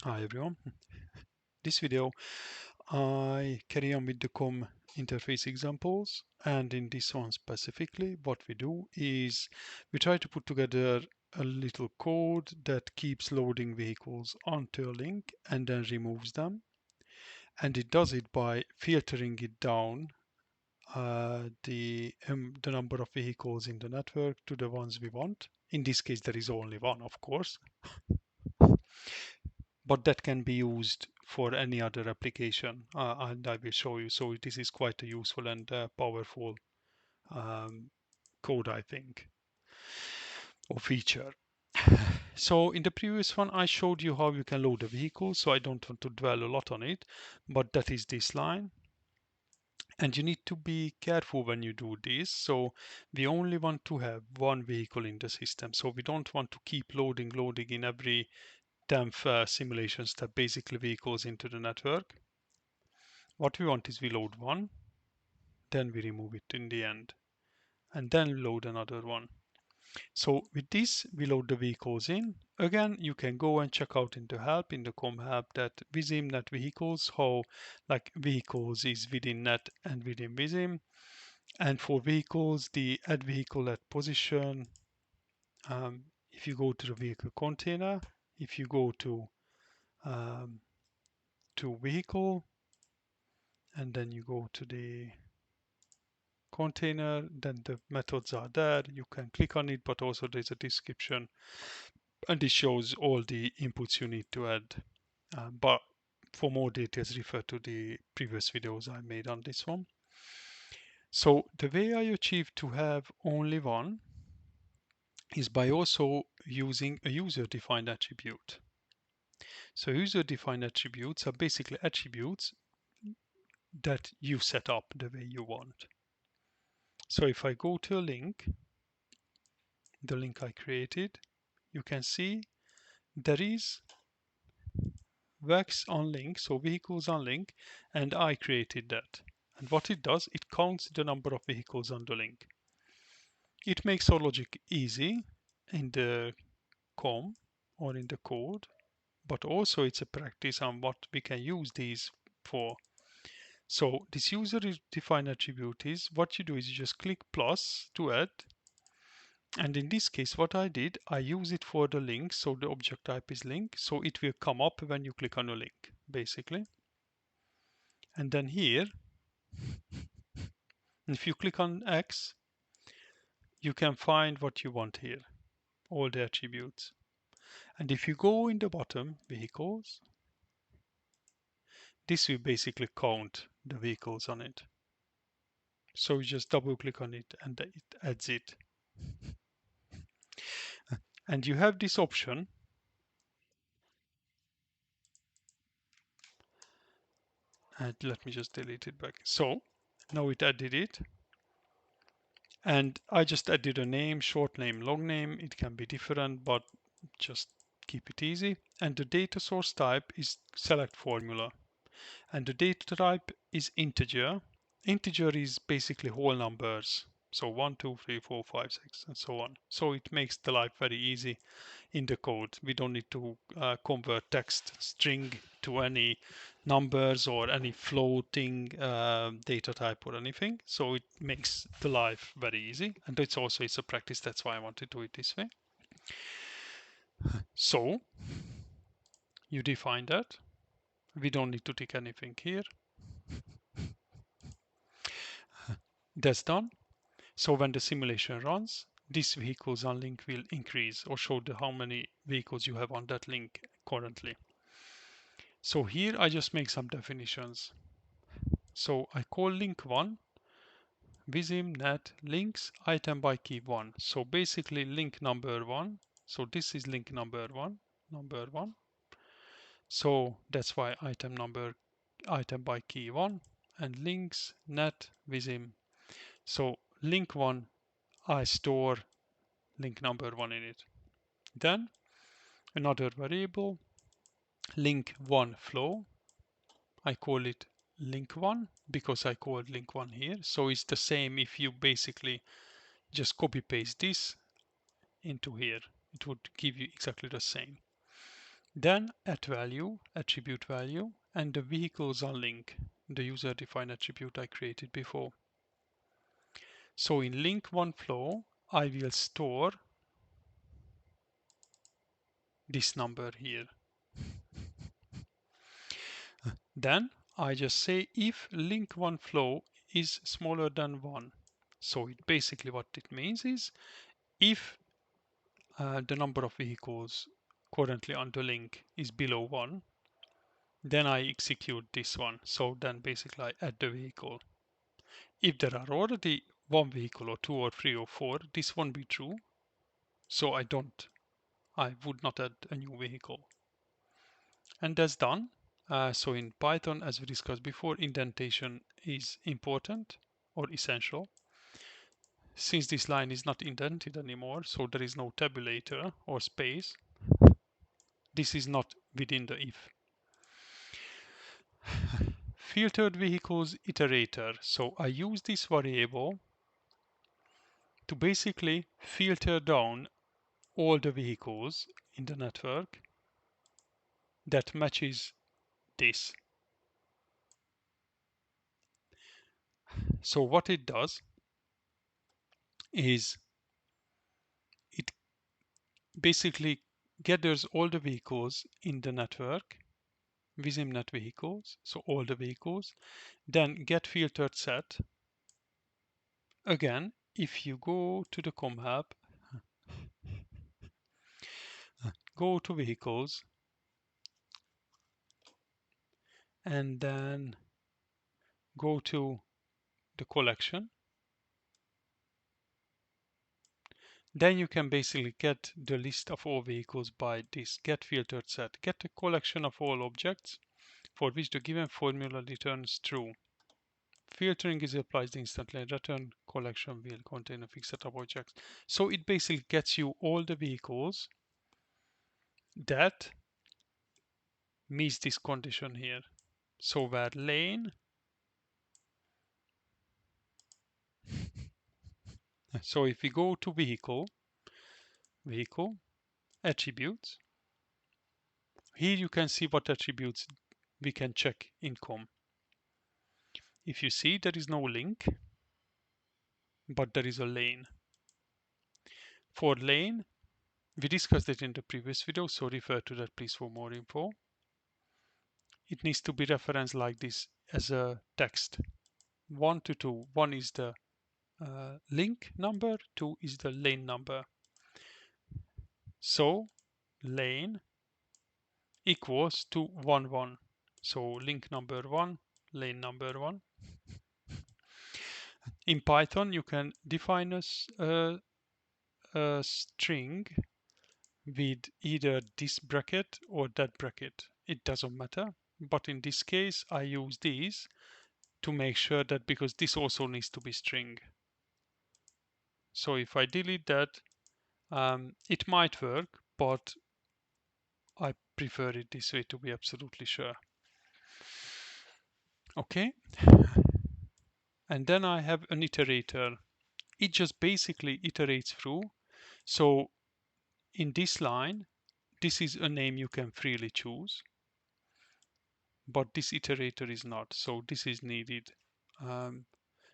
Hi everyone. This video I carry on with the COM interface examples, and in this one specifically what we do is we try to put together a little code that keeps loading vehicles onto a link and then removes them, and it does it by filtering it down the number of vehicles in the network to the ones we want. In this case there is only one, of course, but that can be used for any other application, and I will show you. So this is quite a useful and powerful um, code, I think, or feature. So in the previous one, I showed you how you can load a vehicle, so I don't want to dwell a lot on it, but that is this line. And you need to be careful when you do this. So we only want to have one vehicle in the system. So we don't want to keep loading in every temp simulation step, basically vehicles into the network. What we want is we load one, then we remove it in the end, and then load another one. So with this, we load the vehicles in. Again, you can go and check out in the help, in the com help, that Vissim net vehicles, how like vehicles is within net and within Vissim. And for vehicles, the add vehicle at position, if you go to the vehicle container, if you go um, to vehicle, and then you go to the container, then the methods are there. You can click on it, but also there's a description, and it shows all the inputs you need to add. But for more details, refer to the previous videos I made on this one. So the way I achieve to have only one is by also using a user-defined attribute. So user-defined attributes are basically attributes that you set up the way you want. So if I go to a link, the link I created, you can see there is wax on link, so vehicles on link, and I created that. And what it does, it counts the number of vehicles on the link. It makes our logic easy in the COM or in the code, but also it's a practice on what we can use these for. So this user defined attribute is what you do is you just click plus to add. And in this case, what I did, I use it for the link. So the object type is link. So it will come up when you click on a link, basically. And then here, if you click on X, you can find what you want here, all the attributes. And if you go in the bottom, vehicles, this will basically count the vehicles on it. So you just double click on it and it adds it. And you have this option. And let me just delete it back. So now it added it. And I just added a name, short name, long name. It can be different, but just keep it easy. And the data source type is select formula. And the data type is integer. Integer is basically whole numbers. So 1, 2, 3, 4, 5, 6, and so on. So it makes the life very easy in the code. We don't need to convert text string to any numbers or any floating data type or anything. So it makes the life very easy. And it's a practice. That's why I want to do it this way. So you define that. We don't need to tick anything here. That's done. So when the simulation runs, this vehicles on link will increase or show how many vehicles you have on that link currently. So here I just make some definitions. So I call link 1 Vissim net links item by key 1. So basically link number 1. So this is link number 1, number 1. So that's why item by key 1 and links net Vissim. So link 1, I store link number 1 in it. Then another variable, link 1 flow. I call it link 1 because I called link 1 here. So it's the same if you basically just copy paste this into here. It would give you exactly the same. Then at value, attribute value, and the vehicles on link, the user defined attribute I created before. So in link one flow, I will store this number here. Then I just say if link one flow is smaller than 1. So it basically what it means is if the number of vehicles currently on the link is below 1, then I execute this one. So then basically I add the vehicle. If there are already one vehicle or two or three or four, this won't be true. So I would not add a new vehicle. And that's done. So in Python, as we discussed before, indentation is important or essential. Since this line is not indented anymore, so there is no tabulator or space, this is not within the if. Filtered vehicles iterator. So I use this variable to basically filter down all the vehicles in the network that matches this. So what it does is it basically gathers all the vehicles in the network, VissimNet vehicles, so all the vehicles, then get filtered set. Again, if you go to the com hub, go to vehicles, and then go to the collection, then you can basically get the list of all vehicles by this get filtered set. Get a collection of all objects for which the given formula returns true. Filtering is applied instantly. Return collection will contain a fixed set of objects. So it basically gets you all the vehicles that meets this condition here. So where lane, so if we go to vehicle, attributes, here you can see what attributes we can check in com. If you see there is no link, but there is a lane. For lane, we discussed it in the previous video, so refer to that please for more info. It needs to be referenced like this as a text. 1 to 2. 1 is the link number, 2 is the lane number. So lane equals to 1 1. So link number 1, lane number 1. In Python, you can define a string with either this bracket or that bracket. It doesn't matter. But in this case, I use these to make sure that because this also needs to be string. So if I delete that, it might work, but I prefer it this way to be absolutely sure. Okay. And then I have an iterator. It just basically iterates through. So in this line, this is a name you can freely choose, but this iterator is not. So this is needed.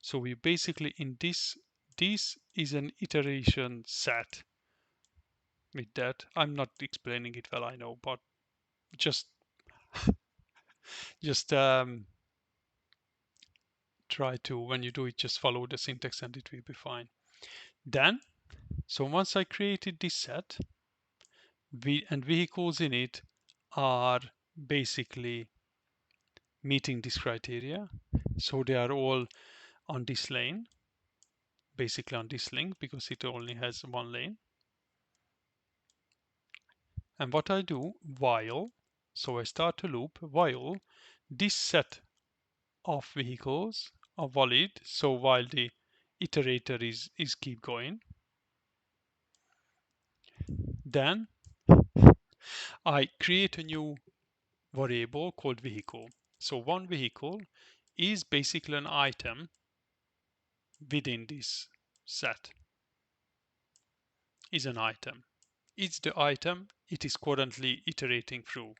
So we basically in this is an iteration set with that. I'm not explaining it well, I know, but just just try to, when you do it, just follow the syntax and it will be fine. Then, so once I created this set, and vehicles in it are basically meeting this criteria. So they are all on this lane, basically on this link because it only has one lane. And what I do while, so I start a loop while this set of vehicles are valid. So while the iterator is keep going, then I create a new variable called vehicle. So one vehicle is basically an item within this set, is an item. it's the item it is currently iterating through.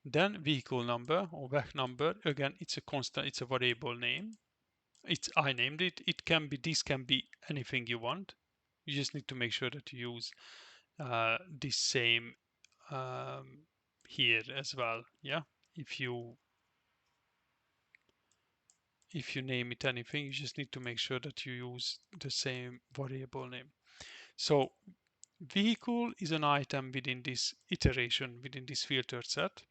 Then vehicle number or VAC number, again, it's a constant, it's a variable name. I named it. This can be anything you want. You just need to make sure that you use this same um, here as well. Yeah, if you name it anything, you just need to make sure that you use the same variable name. So vehicle is an item within this iteration, within this filtered set.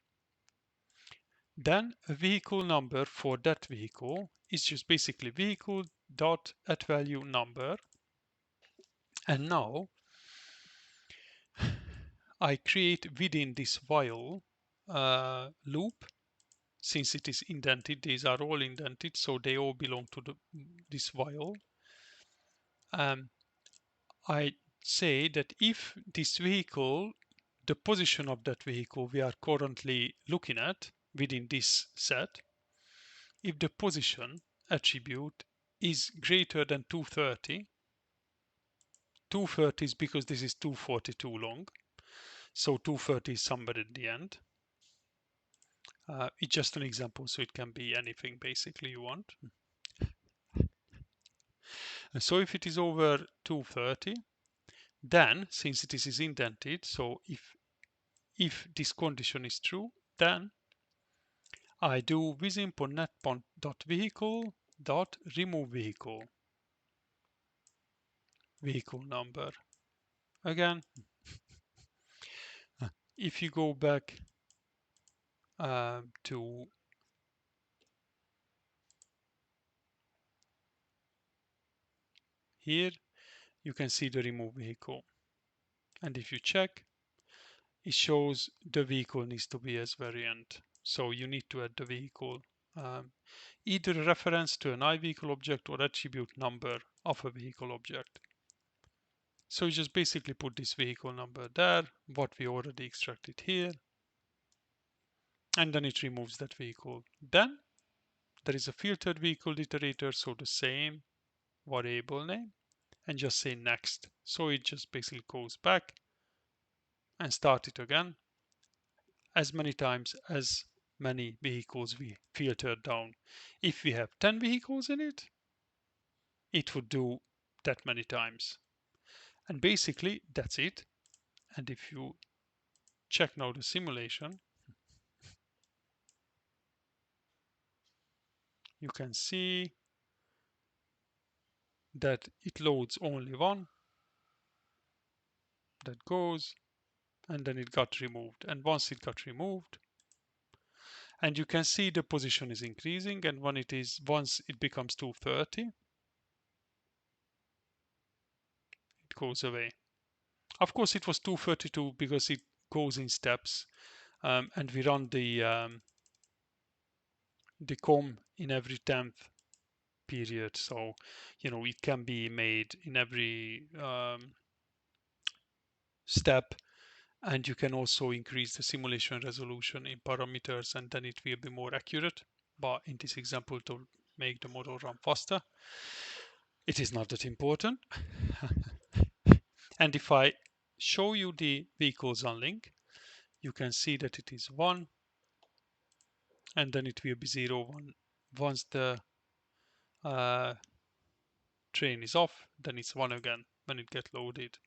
Then a vehicle number for that vehicle is just basically vehicle dot at value number. And now I create within this while loop. Since it is indented, these are all indented, so they all belong to this while. I say that if this vehicle, the position of that vehicle we are currently looking at within this set, if the position attribute is greater than 230, 230 is because this is 242 long, so 230 is somewhere at the end. It's just an example, so it can be anything basically you want. So if it is over 230, then since it is indented, so if this condition is true, then I do vissim.net.vehicle dot remove vehicle number. Again, if you go back to here, you can see the remove vehicle. And if you check, it shows the vehicle needs to be as variant. So you need to add the vehicle, either a reference to an iVehicle object or attribute number of a vehicle object. So you just basically put this vehicle number there, what we already extracted here, and then it removes that vehicle. Then there is a filtered vehicle iterator, so the same variable name, and just say next. So it just basically goes back and start it again as many times as many vehicles we filtered down. If we have 10 vehicles in it, it would do that many times. And basically that's it. And if you check now the simulation, you can see that it loads only one, that goes, and then it got removed. And once it got removed, and you can see the position is increasing, and once it becomes 230, it goes away. Of course it was 232 because it goes in steps, and we run the com in every 10th period, so it can be made in every step, and you can also increase the simulation resolution in parameters, and then it will be more accurate. But in this example, to make the model run faster, it is not that important. And if I show you the vehicles on link, you can see that it is 1, and then it will be 0 1. Once the train is off, then it's 1 again when it gets loaded.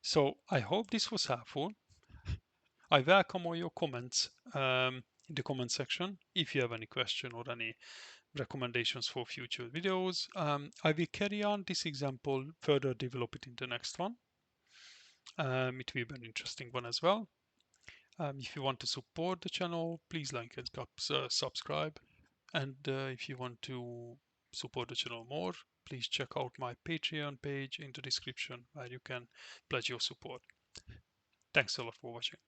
So I hope this was helpful. I welcome all your comments in the comment section. If you have any question or any recommendations for future videos, I will carry on this example, further develop it in the next one. It will be an interesting one as well. If you want to support the channel, please like and subscribe. And if you want to support the channel more, please check out my Patreon page in the description where you can pledge your support. Thanks a lot for watching.